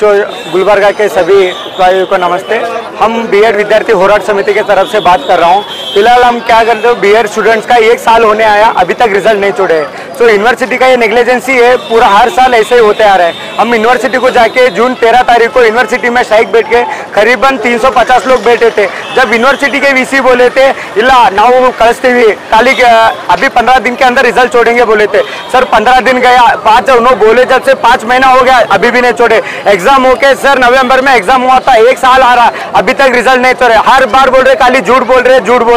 जो गुलबर्गा के सभी एम्प्लॉय को नमस्ते। हम बीएड विद्यार्थी होराट समिति के तरफ से बात कर रहा हूँ। फिलहाल हम क्या करते हो, बीएड स्टूडेंट्स का 1 साल होने आया, अभी तक रिजल्ट नहीं छोड़े। तो यूनिवर्सिटी का ये नेग्लिजेंसी है, पूरा हर साल ऐसे ही होते आ रहा है। हम यूनिवर्सिटी को जाके जून 13 तारीख को यूनिवर्सिटी में स्ट्राइक बैठ के करीबन 350 लोग बैठे थे। जब यूनिवर्सिटी के वीसी बोले थे इला ನಾವು ಕಳಿಸ್ತೀವಿ ಕಾಲಿಗೆ अभी 15 दिन के अंदर रिजल्ट छोड़ेंगे बोले थे। सर 15 दिन गया, 5 उन्होंने बोले जब से 5 महीना हो गया, अभी भी नहीं छोड़े। एग्जाम होके सर नवंबर में एग्जाम हुआ था, 1 साल आ रहा, अभी तक रिजल्ट नहीं छोड़े। हर बार बोल रहे खाली झूठ बोल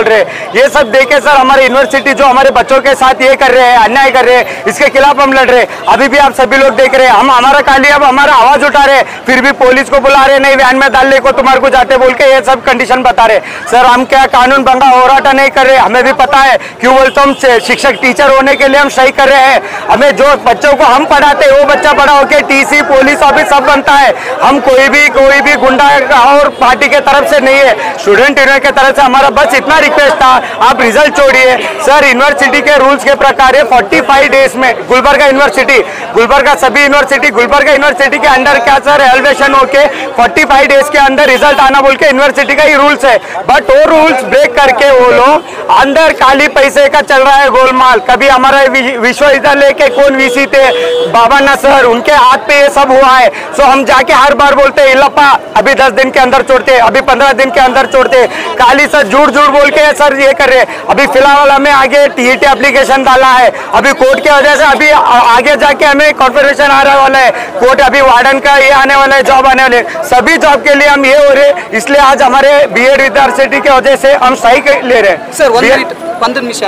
रहे। ये सब देखे सर हमारे यूनिवर्सिटी जो हमारे बच्चों के साथ ये कर रहे हैं, अन्याय कर रहे हैं, इसके खिलाफ हम लड़ रहे। अभी भी आप सभी लोग देख रहे हैं, हम हमारा खाली अब हमारा आवाज उठा रहे, फिर भी पुलिस को बुला रहे, नहीं वैन में डालने को तुम्हारे को जाते बोल के ये सब कंडीशन बता रहे। सर हम क्या कानून भंगा होराटा नहीं कर रहे, हमें भी पता है क्यों बोलते हम शिक्षक टीचर होने के लिए हम स्ट्राइक कर रहे हैं। हमें जो बच्चों को हम पढ़ाते वो बच्चा बड़ा होकर टीसी पुलिस ऑफिस सब बनता है। हम कोई भी गुंडा और पार्टी के तरफ से नहीं है, स्टूडेंट यूनियन के तरफ से हमारा बस इतना रिक्वेस्ट था, आप रिजल्ट छोड़िए। सर यूनिवर्सिटी के रूल्स के प्रकार 45 डेज में गुलबर्गा यूनिवर्सिटी, गुलबर्गा सभी यूनिवर्सिटी, गुलबर्गा यूनिवर्सिटी के अंदर क्या सर एलिवेशन होके 45 डेज के अंदर रिजल्ट आना बोल के यूनिवर्सिटी का ही रूल्स है। बट वो रूल्स ब्रेक करके वो लोग अंदर खाली पैसे का चल रहा है गोलमाल। कभी हमारा विश्वविद्यालय के कौन वीसी थे बाबा सर, उनके हाथ पे ये सब हुआ है। सो हम जाके हर बार बोलते इलप्पा अभी 10 दिन के अंदर छोड़ते, अभी 15 दिन के अंदर छोड़ते, काली सर झूठ बोल के सर ये कर रहे। अभी फिलहाल हमें आगे टीईटी एप्लीकेशन डाला है, अभी कोर्ट की वजह से अभी आगे जाके हमें कॉन्फर्मेशन आने वाला है, कोर्ट अभी वार्डन का ये आने वाला है, जॉब आने वाले, सभी जॉब के लिए हम ये हो रहे, इसलिए आज हमारे बीएड विद्यार्थी की वजह से हम स्ट्राइक ले रहे हैं। सर ಒಂದು ನಿಮಿಷ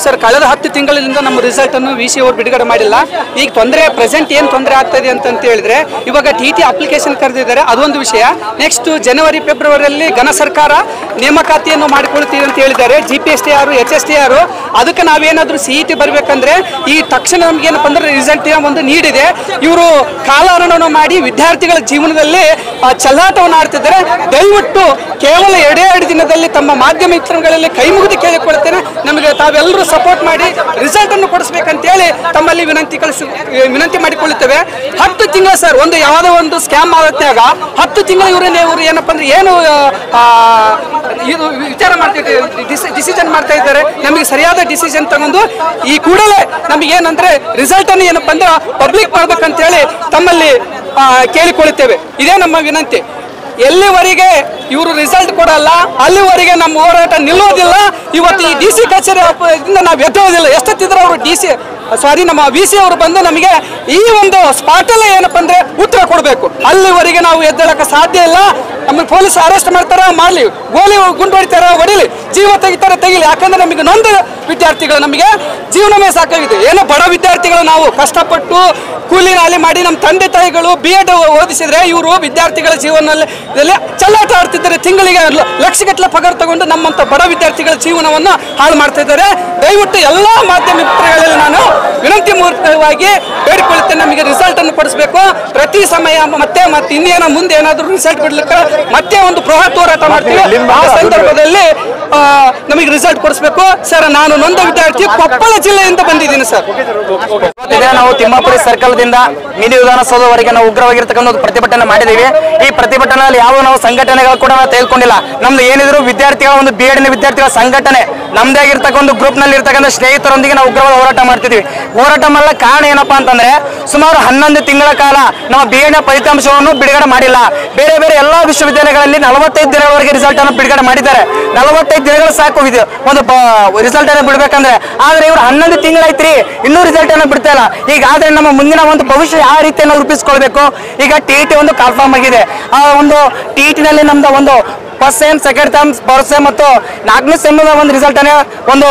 ಸರ್, ಕಳೆದ 10 ತಿಂಗಳಿಂದ ನಮ್ಮ ರಿಸಲ್ಟ್ ಅನ್ನು ವಿಸಿ ಅವರು ಬಿಡುಗಡೆ ಮಾಡಿಲ್ಲ. ಈಗ ಪ್ರೆಸೆಂಟ್ ಏನು ತೊಂದರೆ ಆಗ್ತಾ ಇದೆ ಅಂತ ಹೇಳಿದ್ರೆ ಇವಾಗ ಟಿಟಿ ಅಪ್ಲಿಕೇಶನ್ ಕರೆದಿದ್ದಾರೆ, ಅದೊಂದು ವಿಷಯ. ನೆಕ್ಸ್ಟ್ ಜನವರಿ ಫೆಬ್ರವರಿಯಲ್ಲಿ ಘನ ಸರ್ಕಾರ ನೇಮಕಾತಿಯನ್ನು ಮಾಡಿಕೊಳ್ತೀವಿ ಅಂತ ಹೇಳಿದ್ದಾರೆ. GPSTR HSTR ಅದಕ್ಕೆ ನಾವೇನಾದರೂ CET ಬರಬೇಕಂದ್ರೆ ಈ ತಕ್ಷಣ ನಮ್ಗೆ ಏನಪ್ಪ ಅಂದ್ರೆ ರಿಸಲ್ಟಿನ ಒಂದು ನೀಡಿದೆ. ಇವರು ಕಾಲಹರಣವನ್ನು ಮಾಡಿ ವಿದ್ಯಾರ್ಥಿಗಳ ಜೀವನದಲ್ಲಿ ಚಲ್ಲಾಟವನ್ನು ಆಡ್ತಿದ್ದಾರೆ. ದಯವಿಟ್ಟು ಕೇವಲ 2 ದಿನದಲ್ಲಿ ತಮ್ಮ ಮಾಧ್ಯಮ ಮಿತ್ರಗಳಲ್ಲಿ ಕೈ ಮುಗಿದು ಕೇಳಿಕೊಳ್ಳುತ್ತೇನೆ, ನಮಗೆ ತಾವೆಲ್ಲರೂ ಸಪೋರ್ಟ್ ಮಾಡಿ ರಿಸಲ್ಟ್ ಅನ್ನು ಕೊಡಿಸಬೇಕಂತೇಳಿ ತಮ್ಮಲ್ಲಿ ವಿನಂತಿ ಮಾಡಿಕೊಳ್ಳುತ್ತೇವೆ. 10 ತಿಂಗಳು ಸರ್, ಒಂದು ಯಾವುದೋ ಒಂದು ಸ್ಕ್ಯಾಮ್ ಆಗುತ್ತಾಗ 10 ತಿಂಗಳು ಇವರು ಏನಪ್ಪ ಅಂದ್ರೆ ಏನು ಇದು ವಿಚಾರ ಮಾಡ್ತಿದ್ದಾರೆ, ಡಿಸಿಷನ್ ಮಾಡ್ತಾ ಇದ್ದಾರೆ. ನಮಗೆ ಸರಿಯಾದ ಡಿಸಿಷನ್ ತಗೊಂಡು ಈ ಕೂಡಲೇ ನಮಗೇನಂದ್ರೆ ರಿಸಲ್ಟ್ ಅನ್ನು ಏನಪ್ಪ ಅಂದ್ರೆ ಪಬ್ಲಿಕ್ ಮಾಡ್ಬೇಕಂತೇಳಿ ತಮ್ಮಲ್ಲಿ ಕೇಳಿಕೊಳ್ಳುತ್ತೇವೆ. ಇದೇ ನಮ್ಮ ವಿನಂತಿ. ಎಲ್ಲಿವರೆಗೆ ಇವರು ರಿಸಲ್ಟ್ ಕೊಡಲ್ಲ ಅಲ್ಲಿವರೆಗೆ ನಮ್ಮ ಹೋರಾಟ ನಿಲ್ಲೋದಿಲ್ಲ. ಇವತ್ತು ಈ DC ಕಚೇರಿಯಿಂದ ನಾವು ಎದ್ದೋದಿಲ್ಲ. ಎಷ್ಟೊತ್ತಿದ್ರು ಅವರು ನಮ್ಮ VC ಅವರು ಬಂದು ನಮಗೆ ಈ ಒಂದು ಸ್ಪಾಟಲ್ಲೇ ಏನಪ್ಪ ಅಂದ್ರೆ ಉತ್ತರ ಕೊಡಬೇಕು. ಅಲ್ಲಿವರೆಗೆ ನಾವು ಎದ್ದೇಳಕ್ಕೆ ಸಾಧ್ಯ ಇಲ್ಲ. ನಮಗೆ ಪೊಲೀಸ್ ಅರೆಸ್ಟ್ ಮಾಡ್ತಾರ ಮಾಡಲಿ, ಗೋಲಿ ಗುಂಡು ಹೊಡಿತಾರ ಹೊಡಿಲಿ, ಜೀವ ತೆಗಿತಾರ ತೆಗಿಲಿ. ಯಾಕಂದ್ರೆ ನಮಗೆ ನೊಂದ ವಿದ್ಯಾರ್ಥಿಗಳು, ನಮಗೆ ಜೀವನವೇ ಸಾಕಾಗಿದೆ. ಏನೋ ಬಡ ವಿದ್ಯಾರ್ಥಿಗಳು ನಾವು ಕಷ್ಟಪಟ್ಟು ಕೂಲಿ ನಾಲಿ ಮಾಡಿ ನಮ್ಮ ತಂದೆ ತಾಯಿಗಳು BEd ಓದಿಸಿದ್ರೆ ಇವರು ವಿದ್ಯಾರ್ಥಿಗಳ ಜೀವನದಲ್ಲಿ ಚಲ್ಲಾಟ ಆಡ್ತಿದ್ದಾರೆ. ತಿಂಗಳಿಗೆ ಲಕ್ಷಗಟ್ಟಲೆ ಪಗಾರ ತಗೊಂಡು ನಮ್ಮಂತ ಬಡ ವಿದ್ಯಾರ್ಥಿಗಳ ಜೀವನವನ್ನು ಹಾಳು ಮಾಡ್ತಾ ಇದ್ದಾರೆ. ದಯವಿಟ್ಟು ಎಲ್ಲ ಮಾಧ್ಯಮ ಮಿತ್ರಗಳಲ್ಲಿ ನಾನು ವಿನಂತಿ ಮೂಲಕವಾಗಿ ಬೇಡಿಕೊಳ್ಳುತ್ತೇನೆ, ನಮಗೆ ರಿಸಲ್ಟ್ ಅನ್ನು ಕೊಡಿಸಬೇಕು. ಪ್ರತಿ ಸಮಯ ಮತ್ತೆ ಇನ್ನೇನೋ ಮುಂದೆ ಏನಾದರೂ ರಿಸಲ್ಟ್ ಬಿಡ್ಲಿಕ್ಕೆ ಮತ್ತೆ ಒಂದು ಬೃಹತ್ ಹೋರಾಟ ಮಾಡ್ತೀವಿ. ಆ ಸಂದರ್ಭದಲ್ಲಿ ನಮಗೆ ರಿಸಲ್ಟ್ ಕೊಡಿಸಬೇಕು ಸರ್. ನಾನು ನೊಂದ ವಿದ್ಯಾರ್ಥಿ, ಕೊಪ್ಪಳ ಜಿಲ್ಲೆಯಿಂದ ಬಂದಿದ್ದೀನಿ ಸರ್. ನಾವು ತಿಮ್ಮಾಪುರಿ ಸರ್ಕಲ್ ದಿಂದ ಮಿನಿ ವಿಧಾನಸೌಧವರೆಗೆ ನಾವು ಉಗ್ರವಾಗಿರ್ತಕ್ಕಂಥ ಪ್ರತಿಭಟನೆ ಮಾಡಿದ್ದೀವಿ. ಈ ಪ್ರತಿಭಟನೆಯಲ್ಲಿ ಯಾವ ನಾವು ಸಂಘಟನೆಗಳು ಕೂಡ ನಾವು ತೆಗೆದುಕೊಂಡಿಲ್ಲ. ನಮ್ದು ಏನಿದ್ರು ವಿದ್ಯಾರ್ಥಿಗಳ ಒಂದು BEd ವಿದ್ಯಾರ್ಥಿಗಳ ಸಂಘಟನೆ, ನಮ್ದೇ ಆಗಿರ್ತಕ್ಕಂಥ ಒಂದು ಗ್ರೂಪ್ ನಲ್ಲಿ ಇರ್ತಕ್ಕಂಥ ಸ್ನೇಹಿತರೊಂದಿಗೆ ನಾವು ಉಗ್ರವಾದ ಹೋರಾಟ ಮಾಡ್ತಿದ್ವಿ. ಹೋರಾಟ ಮಾಡಲ ಕಾರಣ ಏನಪ್ಪಾ ಅಂತಂದ್ರೆ ಸುಮಾರು 11 ತಿಂಗಳ ಕಾಲ ನಮ್ಮ BEd ಫಲಿತಾಂಶವನ್ನು ಬಿಡುಗಡೆ ಮಾಡಿಲ್ಲ. ಬೇರೆ ಬೇರೆ ಎಲ್ಲಾ ವಿಶ್ವವಿದ್ಯಾಲಯಗಳಲ್ಲಿ 45 ದಿನಗಳವರೆಗೆ ರಿಸಲ್ಟ್ ಅನ್ನು ಬಿಡುಗಡೆ ಮಾಡಿದ್ದಾರೆ. 45 ದಿನಗಳು ಸಾಕು ಒಂದು ರಿಸಲ್ಟ್ ಅನ್ನು ಬಿಡ್ಬೇಕಂದ್ರೆ. ಆದ್ರೆ ಇವರು 11 ತಿಂಗಳಾಯ್ತ್ರಿ, ಇನ್ನೂ ರಿಸಲ್ಟ್ ಅನ್ನು ಬಿಡ್ತಾ ಇಲ್ಲ. ಈಗಾದ್ರೆ ನಮ್ಮ ಮುಂದಿನ ಒಂದು ಭವಿಷ್ಯ ಯಾವ ರೀತಿಯನ್ನು ರೂಪಿಸ್ಕೊಳ್ಬೇಕು. ಈಗ TET ಒಂದು ಕನ್ಫರ್ಮ್ ಆಗಿದೆ. ಆ ಒಂದು TET ನಲ್ಲಿ ನಮ್ದು ಒಂದು first sem, second sem, first sem ಮತ್ತು 4ನೇ ಸೆಮ್ ಒಂದು ರಿಸಲ್ಟ್ ಅನ್ನು ಒಂದು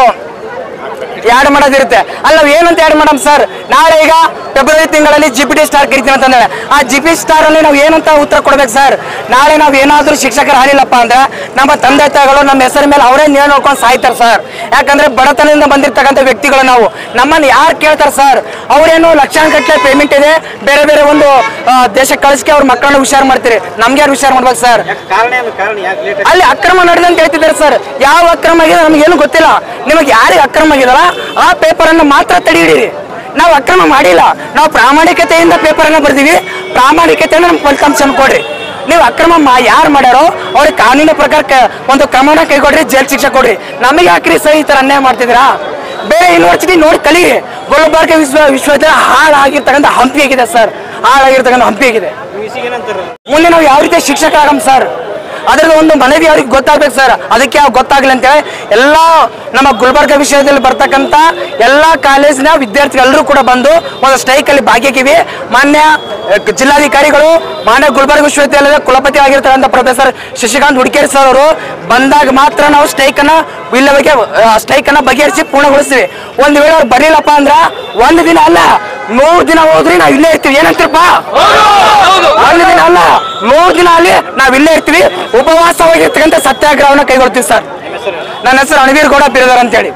ಆ್ಯಡ್ ಮಾಡೋದಿರುತ್ತೆ. ಅಲ್ಲ ನಾವು ಏನಂತ ಆ್ಯಡ್ ಮಾಡಮ್ ಸರ್, ನಾಳೆ ಈಗ ಫೆಬ್ರವರಿ ತಿಂಗಳಲ್ಲಿ GPT ಸ್ಟಾರ್ ಕರಿತೀವಿ ಅಂತಂದ್ರೆ ಆ GPT ಸ್ಟಾರ್ ಅಲ್ಲಿ ನಾವು ಏನಂತ ಉತ್ತರ ಕೊಡ್ಬೇಕು ಸರ್? ನಾಳೆ ನಾವು ಏನಾದ್ರೂ ಶಿಕ್ಷಕರು ಹಾಲಿಲ್ಲಪ್ಪ ಅಂದ್ರೆ ನಮ್ಮ ತಂದೆ ತಾಯಿಗಳು ನಮ್ಮ ಹೆಸರ ಮೇಲೆ ಅವರೇ ನೇಣು ನೋಡ್ಕೊಂಡು ಸಾಯ್ತಾರೆ ಸರ್. ಯಾಕಂದ್ರೆ ಬಡತನದಿಂದ ಬಂದಿರ್ತಕ್ಕಂಥ ವ್ಯಕ್ತಿಗಳು ನಾವು, ನಮ್ಮನ್ನು ಯಾರು ಕೇಳ್ತಾರೆ ಸರ್? ಅವ್ರೇನು ಲಕ್ಷಾಂಗಟ್ಟಲೆ ಪೇಮೆಂಟ್ ಇದೆ, ಬೇರೆ ಬೇರೆ ಒಂದು ದೇಶಕ್ಕೆ ಕಳಿಸ್ಕೆ ಅವ್ರ ಮಕ್ಕಳನ್ನ ಹುಷಾರು ಮಾಡ್ತೀರಿ, ನಮ್ಗೆ ಯಾರು ಹುಷಾರು ಮಾಡ್ಬೇಕು ಸರ್? ಅಲ್ಲಿ ಅಕ್ರಮ ನಡೆದ ಅಂತ ಹೇಳ್ತಿದ್ದಾರೆ ಸರ್. ಯಾವ ಅಕ್ರಮ ಆಗಿದೆ ನಮಗೇನು ಗೊತ್ತಿಲ್ಲ. ನಿಮಗೆ ಯಾರಿಗೆ ಅಕ್ರಮ ಆಗಿದಲ್ಲ ಆ ಪೇಪರ್ ಅನ್ನು ಮಾತ್ರ ತಡೆ ಹಿಡೀರಿ. ನಾವು ಅಕ್ರಮ ಮಾಡಿಲ್ಲ, ನಾವು ಪ್ರಾಮಾಣಿಕತೆಯಿಂದ ಪೇಪರ್ ಅನ್ನ ಬರ್ದೀವಿ, ಪ್ರಾಮಾಣಿಕತೆಯಿಂದ ನಮ್ಗೆ ಫಲಿತಾಂಶ ಕೊಡ್ರಿ. ನೀವು ಅಕ್ರಮ ಯಾರು ಮಾಡ್ಯಾರೋ ಅವ್ರಿಗೆ ಕಾನೂನಿನ ಪ್ರಕಾರ ಒಂದು ಕ್ರಮನ ಕೈಗೊಡ್ರಿ, ಜೈಲ್ ಶಿಕ್ಷೆ ಕೊಡ್ರಿ. ನಮಗೆ ಯಾಕ್ರಿ ಸರ್ ಈ ತರ ಅನ್ಯಾಯ ಮಾಡ್ತಿದ್ದೀರಾ? ಬೇರೆ ಯೂನಿವರ್ಸಿಟಿ ನೋಡಿ ಕಲೀರಿ. ಗುಲ್ಬರ್ಗ ವಿಶ್ವವಿದ್ಯಾಲಯ ಹಾಳಾಗಿರ್ತಕ್ಕಂಥ ಹಂಪಿ ಆಗಿದೆ ಸರ್, ಹಾಳಾಗಿರ್ತಕ್ಕಂಥ ಹಂಪಿ ಆಗಿದೆ. ಮುಂದೆ ನಾವು ಯಾವ ರೀತಿ ಶಿಕ್ಷಕರಾಗಮ್ ಸರ್? ಅದ್ರದ್ದು ಒಂದು ಮನವಿ ಅವ್ರಿಗೆ ಗೊತ್ತಾಗ್ಬೇಕು ಸರ್. ಅದಕ್ಕೆ ಅವ್ರು ಗೊತ್ತಾಗ್ಲಿ ಅಂತೇಳಿ ಎಲ್ಲ ನಮ್ಮ ಗುಲ್ಬರ್ಗ ವಿಷಯದಲ್ಲಿ ಬರ್ತಕ್ಕಂಥ ಎಲ್ಲ ಕಾಲೇಜಿನ ವಿದ್ಯಾರ್ಥಿಗಳೆಲ್ಲರೂ ಕೂಡ ಬಂದು ಒಂದು ಸ್ಟ್ರೈಕಲ್ಲಿ ಭಾಗಿಯಾಗಿವಿ. ಮಾನ್ಯ ಜಿಲ್ಲಾಧಿಕಾರಿಗಳು, ಮಾನ್ಯ ಗುಲ್ಬರ್ಗ ವಿಶ್ವವಿದ್ಯಾಲಯದ ಕುಲಪತಿ ಆಗಿರ್ತಕ್ಕಂಥ ಪ್ರೊಫೆಸರ್ ಶಶಿಕಾಂತ್ ಹುಡುಕೇರಿ ಸರ್ ಅವರು ಬಂದಾಗ ಮಾತ್ರ ನಾವು ಸ್ಟ್ರೈಕನ್ನು ಬಗೆಹರಿಸಿ ಪೂರ್ಣಗೊಳಿಸ್ತೀವಿ. ಒಂದು ವೇಳೆ ಅವ್ರು ಬರಲಿಲ್ಲಪ್ಪ ಅಂದ್ರೆ ಒಂದು ದಿನ ಅಲ್ಲ 100 ದಿನ ಹೋದ್ರಿ ನಾವು ಇಲ್ಲೇ ಇರ್ತೀವಿ. ಏನಂತೀರಪ್ಪ? ಒಂದು ದಿನ ಅಲ್ಲ 100 ದಿನ ಅಲ್ಲಿ ನಾವು ಇಲ್ಲೇ ಇರ್ತೀವಿ. ಉಪವಾಸವಾಗಿರ್ತಕ್ಕಂಥ ಸತ್ಯಾಗ್ರಹವನ್ನು ಕೈಗೊಳ್ತೀವಿ ಸರ್. ನನ್ನ ಹೆಸರು ಅಣವೀರ್ ಗೌಡ ಬಿರದರ್ ಅಂತೇಳಿ.